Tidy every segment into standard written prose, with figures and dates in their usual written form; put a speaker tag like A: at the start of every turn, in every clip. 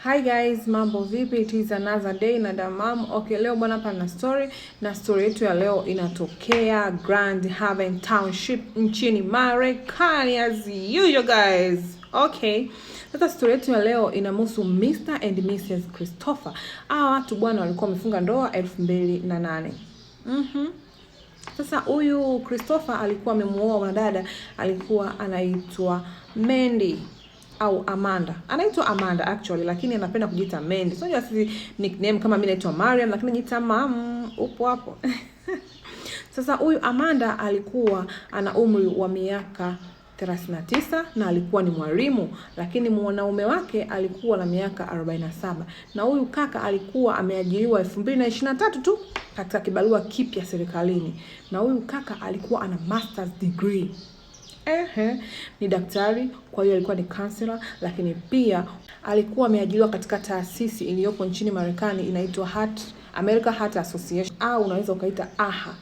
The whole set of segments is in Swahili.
A: Hi guys, mambo vipi? It is another day na damam. Okay, leo bwana hapa na story yetu ya leo inatokea Grand Haven Township nchini Marekani as usual guys. Okay. Sasa story yetu ya leo inamhusu Mr. and Mrs. Christopher. Hawa watu bwana walikuwa wamefunga ndoa 2008. Sasa huyu Christopher alikuwa amemuoa mwanadada alikuwa anaitwa Mandy au Amanda. Anaitwa Amanda actually, lakini anapenda kujiita Mandy. So sisi nickname kama mimi naitwa Mariam, lakini najiita upo hapo. Sasa huyu Amanda alikuwa ana umri wa miaka 39 na alikuwa ni mwalimu, lakini mwanaume wake alikuwa na miaka 47. Na huyu kaka alikuwa ameajiriwa 2023 tu katika kibarua kipya serikalini. Na huyu kaka alikuwa ana master's degree. Ni daktari, kwa hiyo alikuwa ni counselor, lakini pia alikuwa ameajiriwa katika taasisi iliyopo nchini Marekani inaitwa American Heart Association au unaweza ukaita AHA.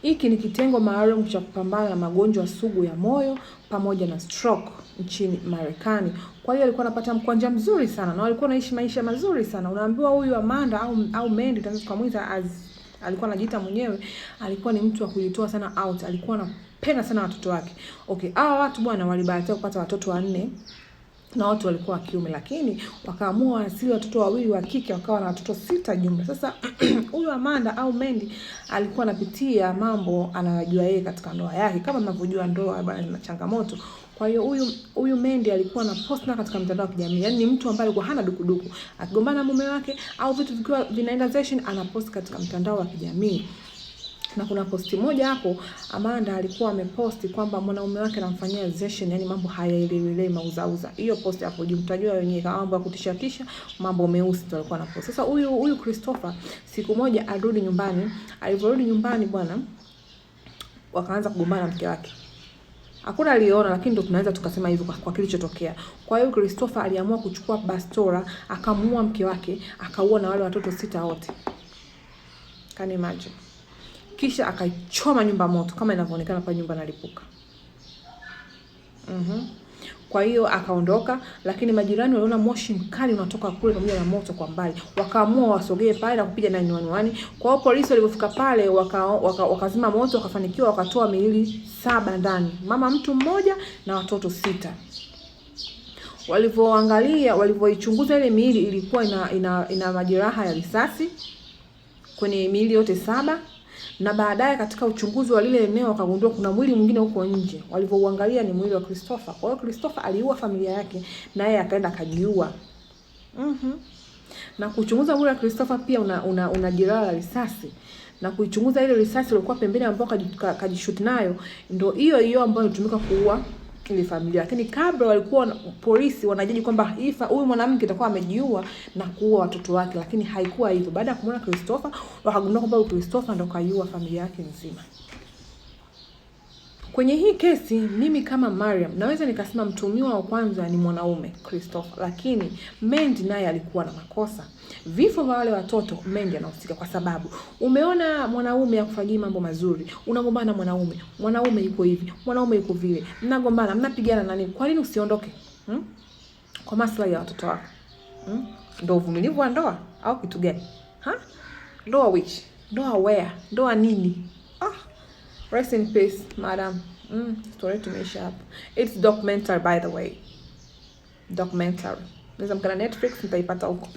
A: Hiki ni kitengo maalum cha kupambana na magonjwa sugu ya moyo pamoja na stroke nchini Marekani. Kwa hiyo alikuwa anapata mkwanja mzuri sana na walikuwa wanaishi maisha mazuri sana. Unaambiwa huyu Amanda au Mandy tunaweza kumuita alikuwa anajiita mwenyewe, alikuwa ni mtu wa kujitoa sana out, alikuwa anapenda sana watoto wake. Okay, hawa watu bwana walibahatika kupata watoto 4 na watu walikuwa wa kiume, lakini wakaamua asili watoto wawili wa kike, wakawa na watoto 6 jumla. Sasa huyu Amanda au Mandy alikuwa anapitia mambo anayojua yeye katika ndoa yake. Kama mnavyojua ndoa bwana ina changamoto. Kwa hiyo huyu Mandy alikuwa na post na katika mitandao ya kijamii. Yaani ni mtu ambaye alikuwa hana dukuduku. Akigombana na mume wake au vitu vikiwa vinaenda session anapost katika mitandao ya kijamii. Na kuna posti moja hapo Amanda alikuwa ameposti kwamba mwanaume wake anamfanyia session, yani mambo hayaeleweki, mauzauza. Hiyo posti hapo juu mtajua wenyewe, kama mambo ya kutishatisha, mambo meusi ndio alikuwa anapost. Sasa huyu Christopher siku moja alirudi nyumbani. Aliporudi nyumbani bwana wakaanza kugombana na mke wake. Hakuna aliona, lakini ndio tunaweza tukasema hivyo kwa kilichotokea. Kwa hiyo Christopher aliamua kuchukua bastola, akamuua mke wake, akaua na wale watoto 6 wote. Can you imagine? Kisha akaichoma nyumba moto kama inavyoonekana kwa nyumba inalipuka. Kwa hiyo akaondoka, lakini majirani waliona moshi mkali unatoka kule pamoja na moto kwa mbali. Wakaamua wasogee pale na kupiga 911. Kwa hiyo polisi walipofika pale wakazima moto, wakafanikiwa wakatoa miili 7 ndani. Mama mtu mmoja na watoto 6. Walivyoichunguza ile miili ilikuwa ina majeraha ya risasi kwenye miili yote 7. Na baadaye katika uchunguzi wa lile eneo wakagundua kuna mwili mwingine huko nje. Walivyoangalia ni mwili wa Christopher. Kwa hiyo Christopher aliua familia yake na yeye akaenda akajiua. Na kuchunguza mwili wa Christopher pia una jeraha la risasi. Na kuichunguza ile risasi iliyokuwa pembeni ambapo kajishoot nayo ndio hiyo ambayo ilitumika kuua ile familia. Lakini kabla walikuwa polisi wanajaji kwamba huyu mwanamke atakuwa amejiua na kuua watoto wake, lakini haikuwa hivyo. Baada ya kumwona Christopher wakagundua kwamba Christopher ndo kaiua familia yake nzima. Kwenye hii kesi mimi kama Mariam naweza nikasema mtuhumiwa wa kwanza ni mwanaume Christopher, lakini Mandy naye alikuwa na makosa. Vifo vya wale watoto Mandy anahusika, kwa sababu umeona mwanaume akufanyia mambo mazuri, unagombana mwanaume yuko hivi, mwanaume yuko vile, mnagombana, mnapigana na nini? Kwa nini usiondoke? Kwa maslahi ya watoto wako. Ndio uvumilivu wa ndoa au kitu gani? Ndoa which? Ndoa where? Ndoa nini? Rest in peace, madam. Story tumeisha hapa. It's documentary by the way. Documentary. Naweza mkana Netflix mtaipata huko.